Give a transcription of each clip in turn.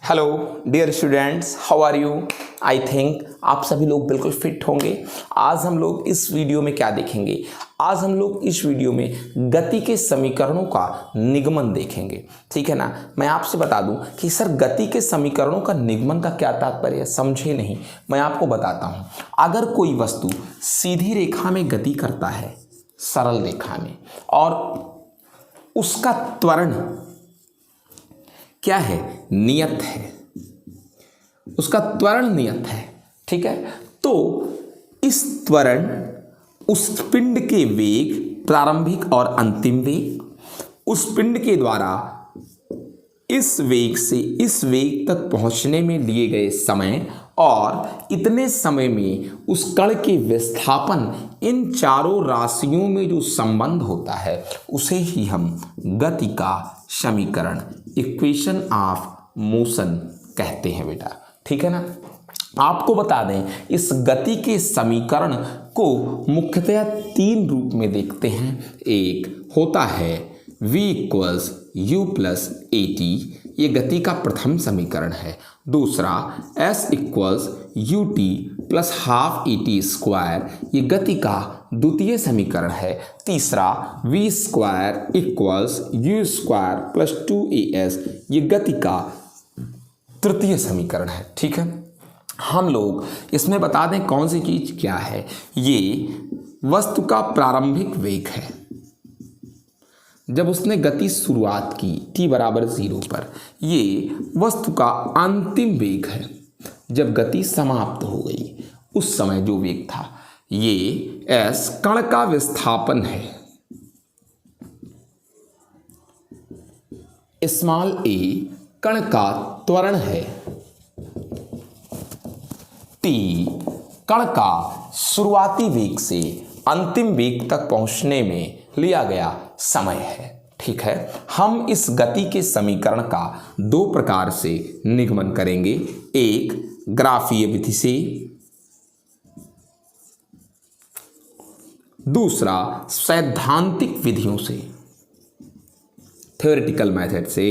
Hello dear students, how are you. I think आप सभी लोग बिल्कुल फिट होंगे। आज हम लोग इस वीडियो में क्या देखेंगे? आज हम लोग इस वीडियो में गति के समीकरणों का निगमन देखेंगे। ठीक है ना। मैं आपसे बता दूं कि सर गति के समीकरणों का निगमन का क्या तात्पर्य है, समझे नहीं। मैं आपको बताता हूं। अगर कोई वस्तु सीधी रेखा में गति करता है, सरल रेखा में, और उसका त्वरण क्या है? नियत है। उसका त्वरण नियत है। ठीक है। तो इस त्वरण, उस पिंड के वेग, प्रारंभिक और अंतिम वेग, उस पिंड के द्वारा इस वेग से इस वेग तक पहुंचने में लिए गए समय और इतने समय में उस कण के विस्थापन, इन चारों राशियों में जो संबंध होता है उसे ही हम गति का समीकरण, इक्वेशन ऑफ मोशन कहते हैं बेटा। ठीक है ना। आपको बता दें, इस गति के समीकरण को मुख्यतया तीन रूप में देखते हैं। एक होता है v equals you plus A T, ये गति का प्रथम समीकरण है। दूसरा s equals U T plus half A T square, ये गति का द्वितीय समीकरण है। तीसरा v square equals you square plus 2as, ये गति का तृतीय समीकरण है। ठीक है। हम लोग इसमें बता दें कौन सी चीज क्या है। ये वस्तु का प्रारंभिक वेग है, जब उसने गति शुरुआत की t बराबर 0 पर। ये वस्तु का अंतिम वेग है, जब गति समाप्त हो गई, उस समय जो वेग था। ये s कण का विस्थापन है, स्मॉल a कण का त्वरण है, t कण का शुरुआती वेग से अंतिम वेग तक पहुंचने में लिया गया समय है। ठीक है। हम इस गति के समीकरण का दो प्रकार से निगमन करेंगे। एक ग्राफीय विधि से, दूसरा सैद्धांतिक विधियों से, थ्योरेटिकल मेथड से।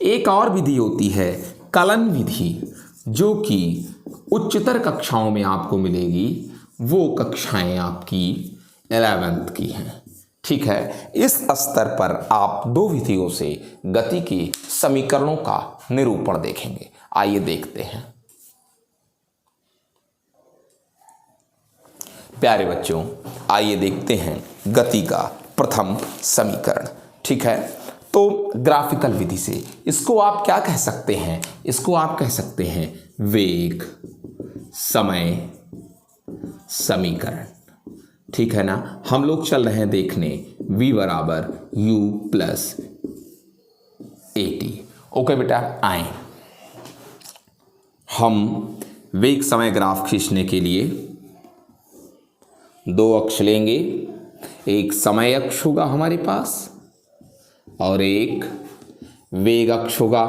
एक और विधि होती है कलन विधि, जो कि उच्चतर कक्षाओं में आपको मिलेगी। वो कक्षाएं आपकी 11th की हैं। ठीक है। इस स्तर पर आप दो विधियों से गति के समीकरणों का निरूपण देखेंगे। आइए देखते हैं। प्यारे बच्चों, आइए देखते हैं गति का प्रथम समीकरण। ठीक है। तो ग्राफिकल विधि से इसको आप क्या कह सकते हैं? इसको आप कह सकते हैं वेग समय समीकरण। ठीक है ना। हम लोग चल रहे हैं देखने v बराबर u plus A T. Okay बेटा, आए हम वेग समय ग्राफ खींचने के लिए दो अक्ष लेंगे। एक समय अक्ष होगा हमारे पास और एक वेग अक्ष होगा।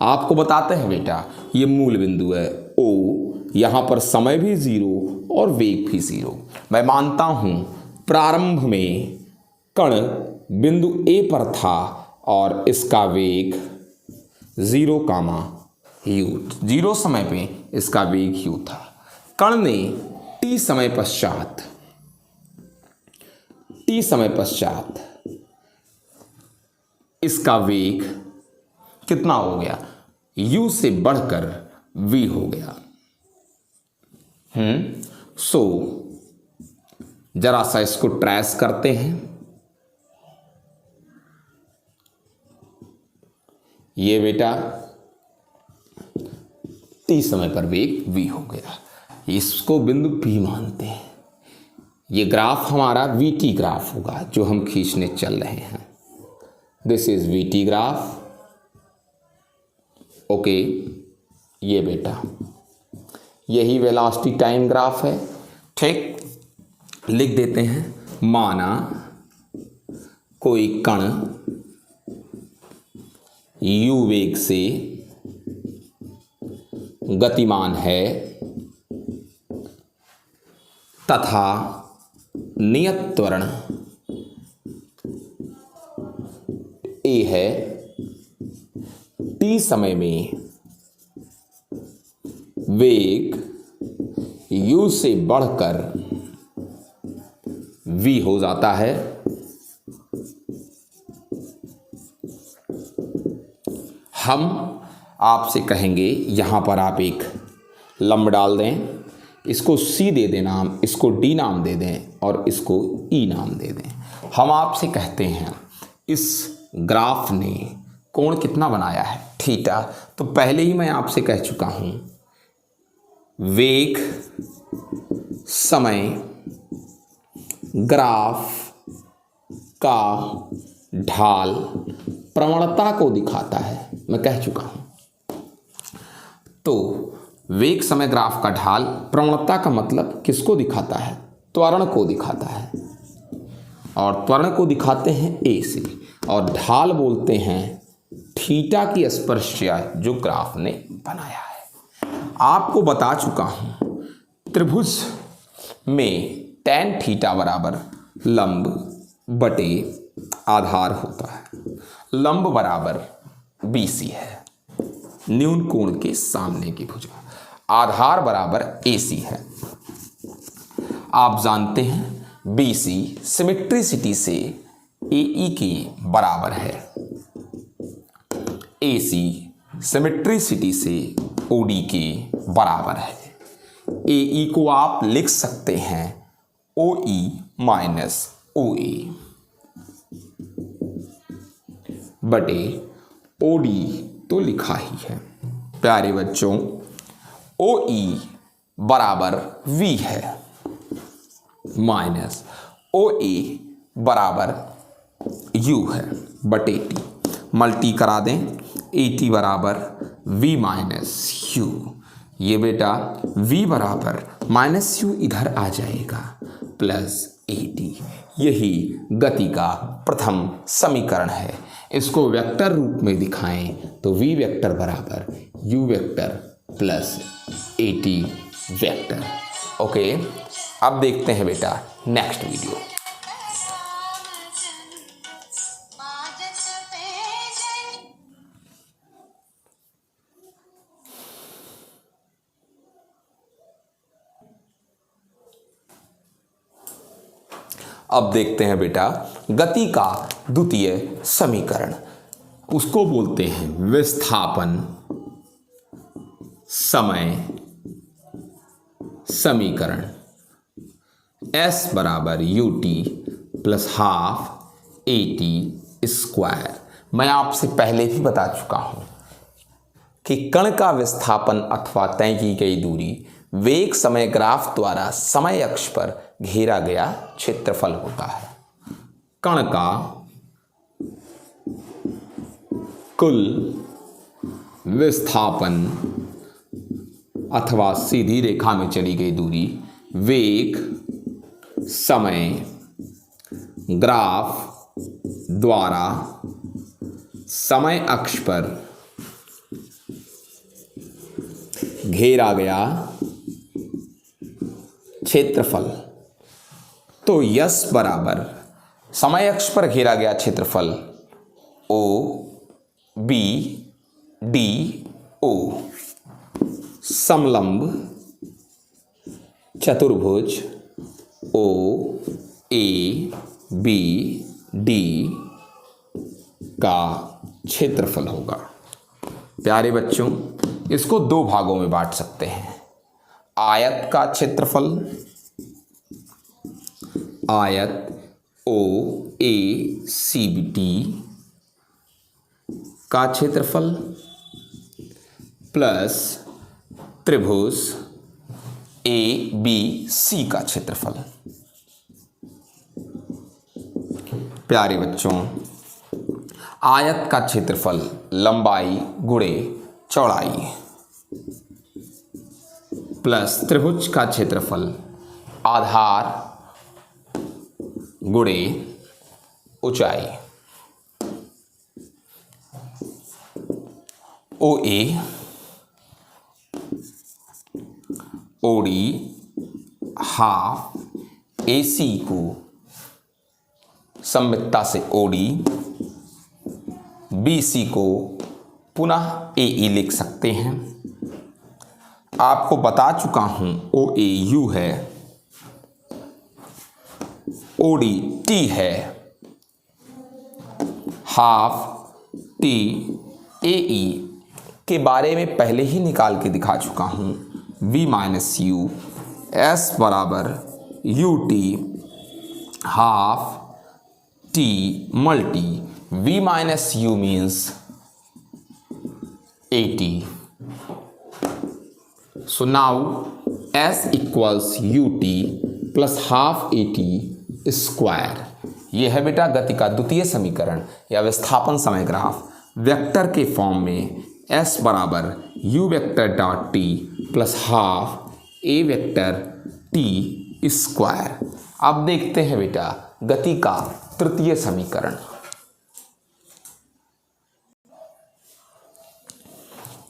आपको बताते हैं बेटा, ये मूल बिंदु है O, यहाँ पर समय भी 0 और वेग भी 0। मैं मानता हूँ प्रारंभ में कण बिंदु A पर था और इसका वेग 0 कामा u, 0 समय पे इसका वेग u था। कण ने t समय पश्चात इसका वेग कितना हो गया? u से बढ़कर v हो गया। सो जरा सा इसको ट्रेस करते हैं। ये बेटा t समय पर वेग v हो गया। इसको बिंदु P मानते हैं। ये ग्राफ हमारा VT ग्राफ होगा जो हम खींचने चल रहे हैं। This is VT graph. Okay, ये बेटा यही वेलोसिटी टाइम ग्राफ है। ठीक, लिख देते हैं। माना कोई कण u वेग से गतिमान है तथा नियत त्वरण a है, t टी समय में वेग u से बढ़कर v हो जाता है, हम आपसे कहेंगे यहां पर आप एक लंब डाल दें, इसको c दे दें नाम, इसको d नाम दे दें और इसको e नाम दे दें। हम आपसे कहते हैं इस ग्राफ ने कोण कितना बनाया है, थीटा। तो पहले ही मैं आपसे कह चुका हूं वेग समय ग्राफ का ढाल प्रवणता को दिखाता है, मैं कह चुका हूं। तो वेग समय ग्राफ का ढाल प्रवणता का मतलब किसको दिखाता है, त्वरण को दिखाता है, और त्वरण को दिखाते हैं ए से, और ढाल बोलते हैं थीटा की स्पर्शिया जो ग्राफ ने बनाया है। आपको बता चुका हूं त्रिभुज में tan थीटा बराबर लंब बटे आधार होता है। लंब बराबर BC है, न्यून कोण के सामने की भुजा। आधार बराबर AC है। आप जानते हैं BC सिमेट्रिसिटी से AE के बराबर है, AC सिमेट्रिसिटी से OD के बराबर है। AE को आप लिख सकते हैं OE माइनस OA बटे OD तो लिखा ही है। प्यारे बच्चों, OE बराबर V है माइनस OA बराबर U है बटे T। मल्टी करा दें, AT बराबर V माइनस U। ये बेटा V बराबर माइनस U इधर आ जाएगा प्लस AT। यही गति का प्रथम समीकरण है। इसको वेक्टर रूप में दिखाएं तो V वेक्टर बराबर U vector plus AT vector. Okay, अब देखते हैं बेटा नेक्स्ट वीडियो। अब देखते हैं बेटा गति का द्वितीय समीकरण, उसको बोलते हैं विस्थापन समय समीकरण। S बराबर UT plus half AT square. मैं आपसे पहले भी बता चुका हूं कि कण का विस्थापन अथवा तय की गई दूरी वेग समय ग्राफ द्वारा समय अक्ष पर घेरा गया क्षेत्रफल होता है। कण का कुल विस्थापन अथवा सीधी रेखा में चली गई दूरी वेग समय ग्राफ द्वारा समय अक्ष पर घेरा गया क्षेत्रफल। तो यस बराबर समय अक्ष पर घेरा गया क्षेत्रफल ओ बी डी ओ समलंब चतुर्भुज ओ ए बी डी का क्षेत्रफल होगा। प्यारे बच्चों, इसको दो भागों में बांट सकते हैं। आयत का क्षेत्रफल, आयत ओ ए सी बी डी का क्षेत्रफल प्लस त्रिभुज ए बी सी का क्षेत्रफल। प्यारे बच्चों, आयत का क्षेत्रफल लंबाई गुणे चौड़ाई प्लस त्रिभुज का क्षेत्रफल आधार गुणे ऊंचाई। ओ ए ओ डी हाफ ए सी को सममितता से ओ डी, बी सी को पुनः ए ई लिख सकते हैं। आपको बता चुका हूं ओ ए यू है, ओ डी टी है, हाफ टी ए ई के बारे में पहले ही निकाल के दिखा चुका हूं। v माइनस यू एस बराबर U T half T multi v minus you means 80। So now s equals U T plus half 80 square. यह है बेटा गति का द्वितीय समीकरण या विस्थापन समय ग्राफ वेक्टर के फॉर्म में s बराबर u vector dot T plus half a vector T square. अब देखते हैं बेटा गति का तृतीय समीकरण।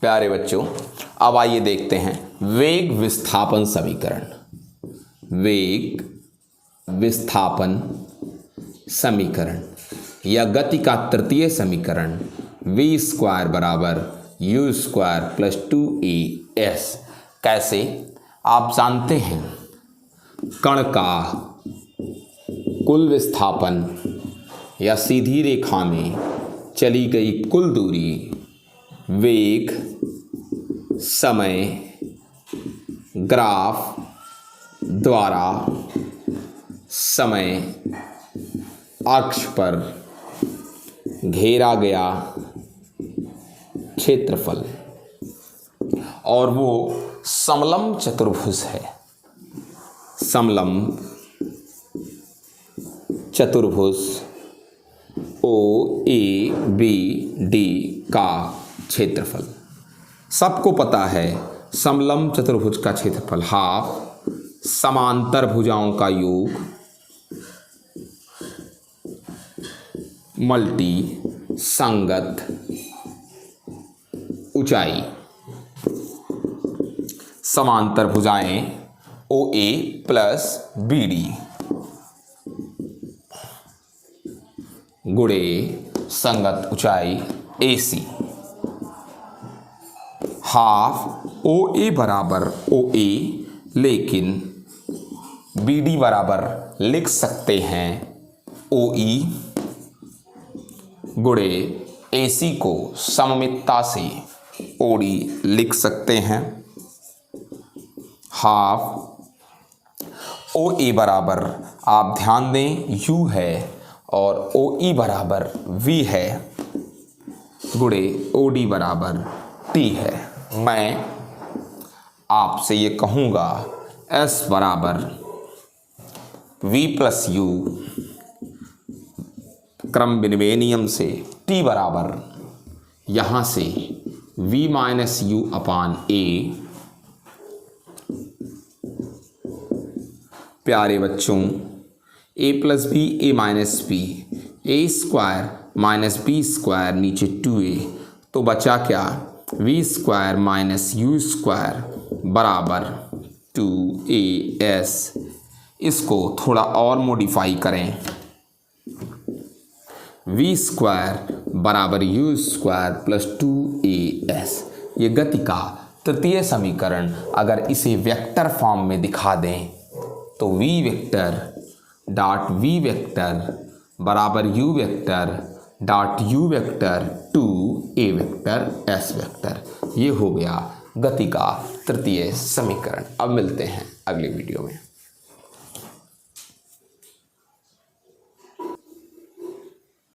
प्यारे बच्चों, अब आइए देखते हैं वेग विस्थापन समीकरण। वेग विस्थापन समीकरण या गति का तृतीय समीकरण v स्क्वायर बराबर u स्क्वायर प्लस 2as। कैसे? आप जानते हैं कण का कुल विस्थापन या सीधी रेखा में चली गई कुल दूरी वेग समय ग्राफ द्वारा समय अक्ष पर घेरा गया क्षेत्रफल, और वो समलंब चतुर्भुज है। समलंब चतुर्भुज ओ ए बी डी का क्षेत्रफल। सबको पता है समलंब चतुर्भुज का क्षेत्रफल हाफ समांतर भुजाओं का योग मल्टी संगत ऊंचाई। समांतर भुजाएं ओ ए प्लस बी डी गुणे संगत ऊंचाई ए सी। हाफ ओ ए बराबर ओ ए, लेकिन बी डी बराबर लिख सकते हैं ओ ई गुणे ए सी को सममितता से ओ डी लिख सकते हैं। हाफ ओ ए बराबर आप ध्यान दें यू है और ओ ई बराबर वी है गुणे ओ डी बराबर टी है। मैं आपसे ये कहूँगा एस बराबर वी प्लस यू क्रम विनिमय नियम से टी बराबर यहाँ से v minus u upon a. प्यारे बच्चों, a plus b a minus b a square minus b square नीचे 2a, तो बचा क्या v square minus u square बराबर 2as। इसको थोड़ा और मॉडिफाई करें, v स्क्वायर बराबर यू स्क्वायर प्लस 2as। ये गति का तृतीय समीकरण अगर इसे वेक्टर फॉर्म में दिखा दें तो v vector dot v vector बराबर u vector dot u vector 2a vector s vector. ये हो गया गति का तृतीय समीकरण। अब मिलते हैं अगले वीडियो में।